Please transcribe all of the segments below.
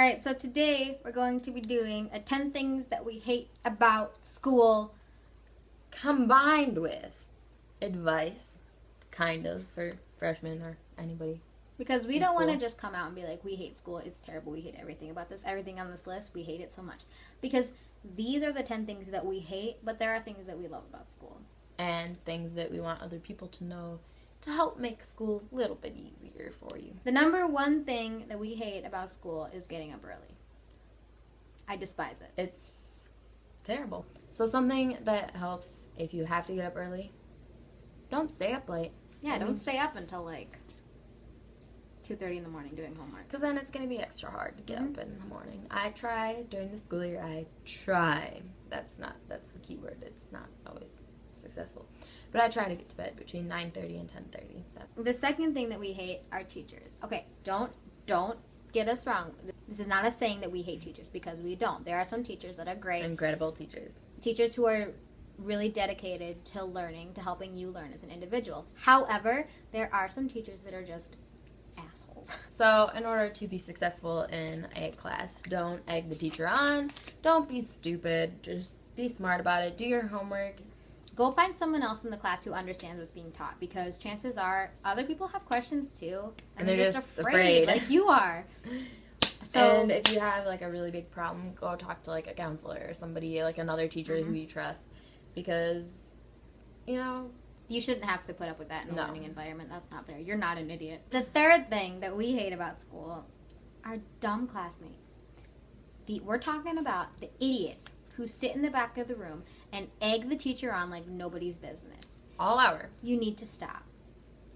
Alright, so today we're going to be doing a 10 things that we hate about school. Combined with advice, kind of, for freshmen or anybody. Because we don't want to just come out and be like, we hate school, it's terrible, we hate everything about this. Everything on this list, we hate it so much. Because these are the 10 things that we hate, but there are things that we love about school. And things that we want other people to know to help make school a little bit easier for you. The number one thing that we hate about school is getting up early. I despise it. It's terrible. So something that helps if you have to get up early, don't stay up late. Yeah, don't stay up until like 2:30 in the morning doing homework. Because then it's going to be extra hard to get up in the morning. I try during the school year. I try. That's the key word. It's not always successful. But I try to get to bed between 9:30 and 10:30. The second thing that we hate are teachers. Okay, don't get us wrong. This is not a saying that we hate teachers, because we don't. There are some teachers that are great. Incredible teachers. Teachers who are really dedicated to learning, to helping you learn as an individual. However, there are some teachers that are just assholes. So in order to be successful in a class, don't egg the teacher on. Don't be stupid. Just be smart about it. Do your homework. Go find someone else in the class who understands what's being taught, because chances are other people have questions too. And they're just afraid. Like you are. So, and if you have like a really big problem, go talk to like a counselor or somebody, like another teacher who you trust. Because, you know, you shouldn't have to put up with that in a learning environment. That's not fair. You're not an idiot. The third thing that we hate about school are dumb classmates. We're talking about the idiots who sit in the back of the room and egg the teacher on like nobody's business. All hour. You need to stop.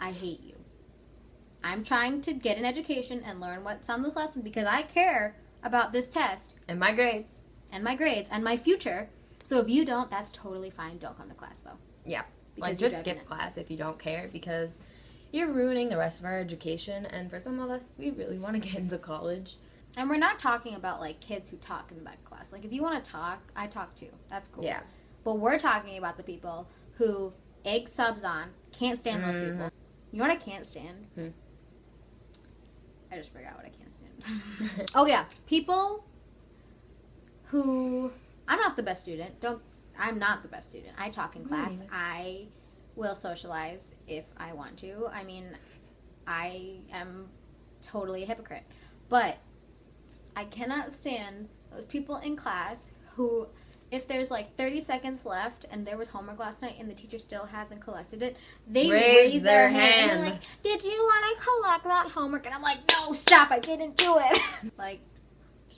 I hate you. I'm trying to get an education and learn what's on this lesson because I care about this test. And my grades. And my grades and my future. So if you don't, that's totally fine. Don't come to class, though. Yeah. Like, just skip class if you don't care, because you're ruining the rest of our education. And for some of us, we really want to get into college. And we're not talking about, like, kids who talk in the back of class. Like, if you want to talk, I talk too. That's cool. Yeah. But we're talking about the people who egg subs on, can't stand those people. You know what I can't stand? I just forgot what I can't stand. Oh, yeah. People who... I'm not the best student. I'm not the best student. I talk in class. I will socialize if I want to. I mean, I am totally a hypocrite. But I cannot stand those people in class who, if there's like 30 seconds left and there was homework last night and the teacher still hasn't collected it, they raise their hand. And they're like, did you want to collect that homework? And I'm like, no, stop, I didn't do it. Like,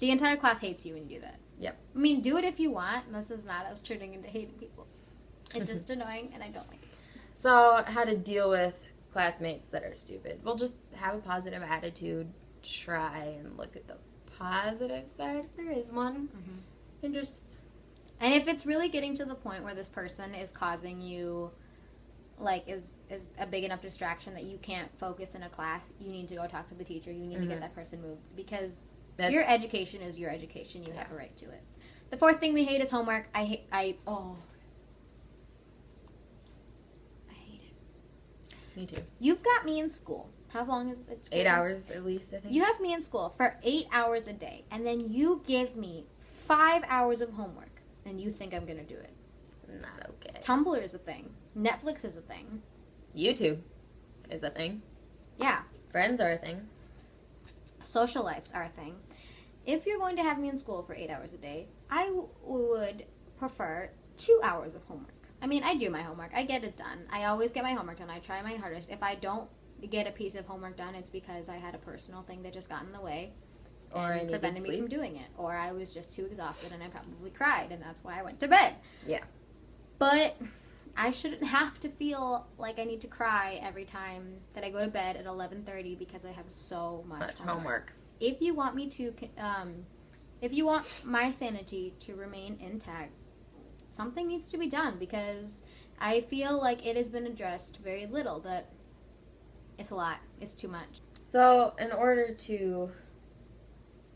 the entire class hates you when you do that. Yep. I mean, do it if you want. This is not us turning into hating people. It's just annoying, and I don't like it. So, how to deal with classmates that are stupid? Well, just have a positive attitude. Try and look at the positive side, if there is one. And just... And if it's really getting to the point where this person is causing you, like, is a big enough distraction that you can't focus in a class, you need to go talk to the teacher. You need to get that person moved, because... your education is your education. You have a right to it. The fourth thing we hate is homework. I hate it. Me too. You've got me in school. How long is it? 8 hours at least, I think. You have me in school for 8 hours a day, and then you give me 5 hours of homework, and you think I'm going to do it. It's not okay. Tumblr is a thing. Netflix is a thing. YouTube is a thing. Yeah. Friends are a thing. Social lives are a thing. If you're going to have me in school for 8 hours a day, I would prefer 2 hours of homework. I mean, I do my homework. I get it done. I always get my homework done. I try my hardest. If I don't get a piece of homework done, it's because I had a personal thing that just got in the way and prevented me from doing it. Or I was just too exhausted and I probably cried, and that's why I went to bed. Yeah. But I shouldn't have to feel like I need to cry every time that I go to bed at 11:30 because I have so much homework. If you want me to, if you want my sanity to remain intact, something needs to be done, because I feel like it has been addressed very little. That it's a lot. It's too much. So, in order to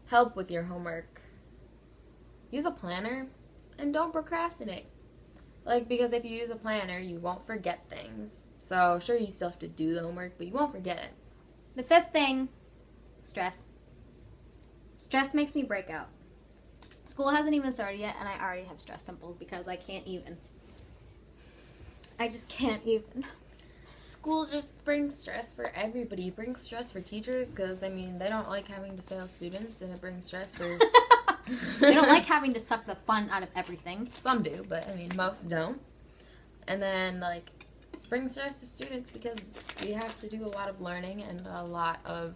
help with your homework, use a planner and don't procrastinate. Like, because if you use a planner, you won't forget things. So, sure, you still have to do the homework, but you won't forget it. The fifth thing, stress. Stress makes me break out. School hasn't even started yet, and I already have stress pimples because I can't even. I just can't even. School just brings stress for everybody. It brings stress for teachers because, I mean, they don't like having to fail students, and it brings stress for... They don't like having to suck the fun out of everything. Some do, but, I mean, most don't. And then, like, brings stress to students because we have to do a lot of learning and a lot of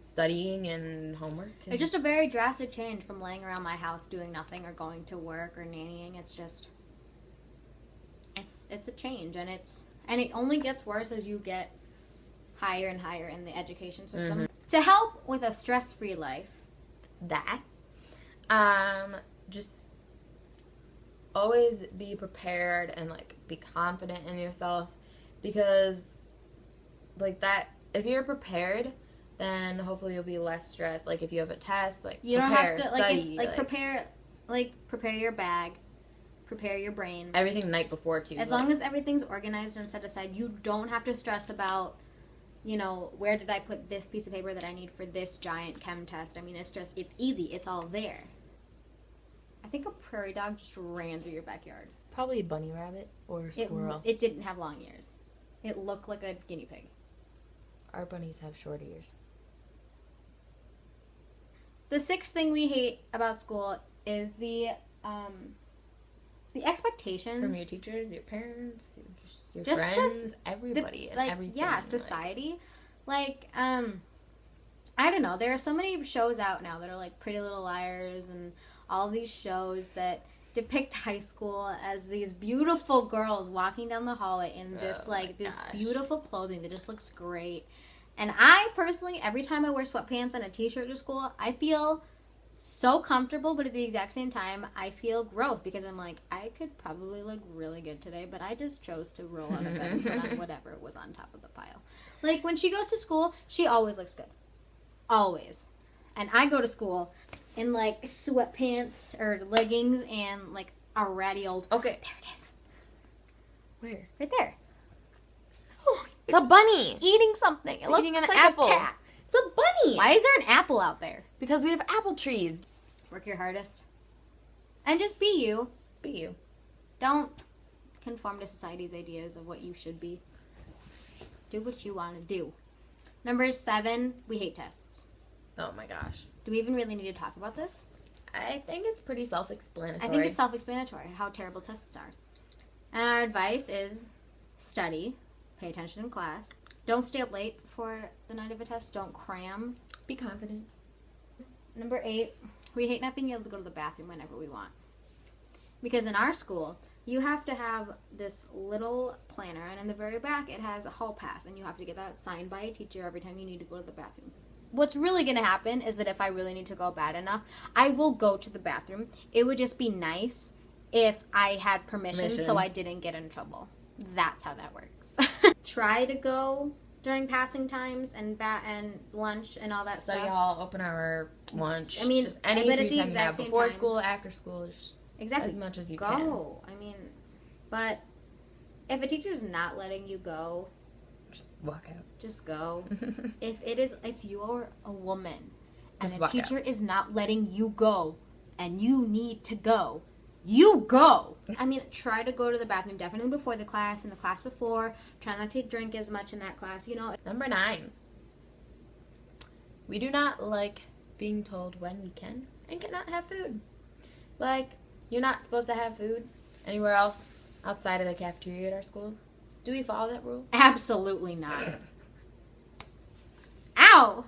studying and homework. And it's just a very drastic change from laying around my house doing nothing or going to work or nannying. It's just... It's a change, and it only gets worse as you get higher and higher in the education system. To help with a stress-free life, just always be prepared and, like, be confident in yourself, because, like, that, if you're prepared, then hopefully you'll be less stressed. Like, if you have a test, like, you prepare, don't have to study, prepare your bag. Prepare your brain. Everything the night before, too. As long as everything's organized and set aside, you don't have to stress about, where did I put this piece of paper that I need for this giant chem test. I mean, it's easy. It's all there. I think a prairie dog just ran through your backyard. Probably a bunny rabbit or a squirrel. It didn't have long ears. It looked like a guinea pig. Our bunnies have short ears. The sixth thing we hate about school is the expectations from your teachers, your parents, your friends, everybody, and everything. Yeah, society. I don't know. There are so many shows out now that are like Pretty Little Liars and all these shows that depict high school as these beautiful girls walking down the hallway in this beautiful clothing that just looks great. And I personally, every time I wear sweatpants and a t-shirt to school, I feel so comfortable, but at the exact same time, I feel gross because I'm like, I could probably look really good today, but I just chose to roll out of bed and put on whatever was on top of the pile. Like, when she goes to school, she always looks good. Always. And I go to school in, like, sweatpants or leggings and, like, a ratty old... Okay. There it is. Where? Right there. Oh, it's a bunny. Eating something. It's eating an apple. A cat. It's a bunny. Why is there an apple out there? Because we have apple trees. Work your hardest. And just be you. Be you. Don't conform to society's ideas of what you should be. Do what you want to do. Number 7, we hate tests. Oh my gosh. Do we even really need to talk about this? I think it's pretty self-explanatory. I think it's self-explanatory how terrible tests are. And our advice is study, pay attention in class. Don't stay up late for the night of a test. Don't cram. Be confident. Number 8, we hate not being able to go to the bathroom whenever we want. Because in our school, you have to have this little planner, and in the very back, it has a hall pass, and you have to get that signed by a teacher every time you need to go to the bathroom. What's really going to happen is that if I really need to go bad enough, I will go to the bathroom. It would just be nice if I had permission so I didn't get in trouble. That's how that works. Try to go during passing times and lunch and all that stuff. Study hall, open hour, lunch. I mean, just any free time you have. Before school, after school, exactly. As much as you can. Go. I mean, but if a teacher's not letting you go, just walk out. Just go. If you are a woman and just a teacher is not letting you go and you need to go, you go. I mean, try to go to the bathroom definitely before the class and the class before. Try not to drink as much in that class, Number 9. We do not like being told when we can and cannot have food. Like, you're not supposed to have food anywhere else outside of the cafeteria at our school. Do we follow that rule? Absolutely not. Ow!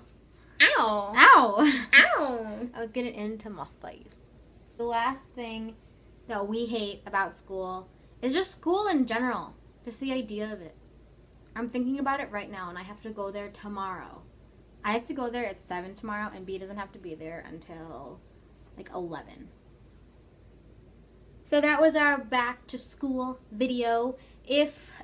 Ow! Ow! Ow! I was getting into my face. The last thing that we hate about school is just school in general. Just the idea of it. I'm thinking about it right now, and I have to go there tomorrow. I have to go there at 7 tomorrow, and B doesn't have to be there until, 11. So that was our back to school video.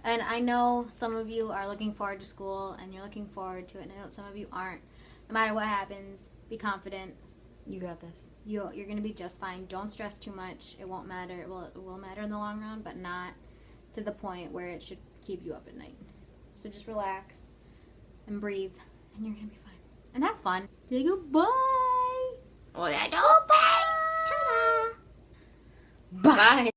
And I know some of you are looking forward to school, and you're looking forward to it, and I know some of you aren't. No matter what happens, be confident. You got this. You're going to be just fine. Don't stress too much. It won't matter. Well, it will matter in the long run, but not to the point where it should keep you up at night. So just relax and breathe, and you're going to be fine. And have fun. Say goodbye. Well, I don't. Bye. Bye. Bye.